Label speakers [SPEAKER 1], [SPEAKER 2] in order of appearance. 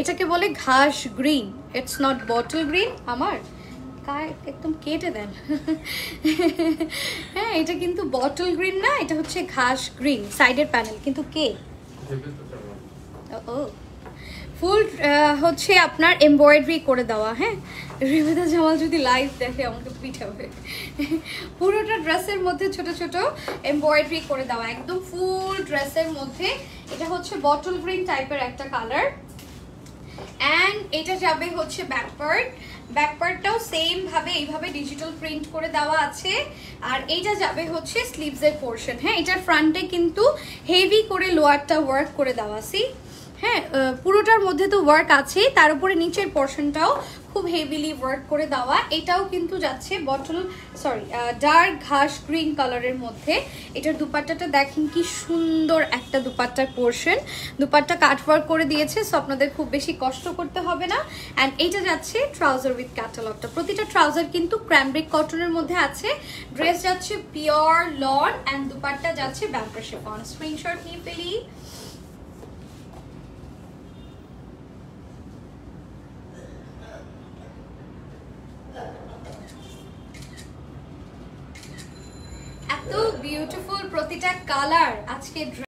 [SPEAKER 1] এটাকে বলে ঘাস green, it's not bottle green. আমার একদম কেটে দেন। হ্যাঁ, এটা কিন্তু বটল গ্রিন না, এটা হচ্ছে ঘাস গ্রিন সাইডের প্যানেল। কিন্তু কে ও ফুল হচ্ছে আপনার এমব্রয়ডারি করে দেওয়া। হ্যাঁ, রিবেদা জামাল যদি লাইভ দেখে আমাকে পিঠাবে। পুরোটা ড্রেসের মধ্যে ছোট ছোট এমব্রয়ডারি করে দেওয়া, একদম ফুল ড্রেসের মধ্যে। এটা হচ্ছে বটল গ্রিন টাইপের একটা কালার। অ্যান্ড এটা যাবে হচ্ছে ব্যাকপার্টটাও সেম ভাবে এইভাবে ডিজিটাল প্রিন্ট করে দেওয়া আছে। আর এইটা যাবে হচ্ছে স্লিভসের পোর্শন। হ্যাঁ, এটার ফ্রন্টে কিন্তু হেভি করে লোয়ারটা ওয়ার্ক করে দেওয়া। সি হ্যাঁ, পুরোটার মধ্যে তো ওয়ার্ক আছে, তার উপরে নিচের পোর্শনটাও খুব হেভিলি ওয়ার্ক করে দেওয়া। এটাও কিন্তু যাচ্ছে ডার্ক ঘাস গ্রিন কালারের মধ্যে। এটার দুপাট্টাটা দেখেন কি সুন্দর একটা দুপাট্টার পোর্শন। দুপাট্টা কাট ওয়ার্ক করে দিয়েছে, সো আপনাদের খুব বেশি কষ্ট করতে হবে না। অ্যান্ড এইটা যাচ্ছে ট্রাউজার উইথ ক্যাটালগটা। প্রতিটা ট্রাউজার কিন্তু ক্র্যামব্রিক কটনের মধ্যে আছে। ড্রেস যাচ্ছে পিওর লন অ্যান্ড দুপাট্টা যাচ্ছে ব্যাম্পার শিফন। স্ক্রিনশট নিয়ে ফেলি। এত বিউটিফুল প্রতিটা কালার আজকে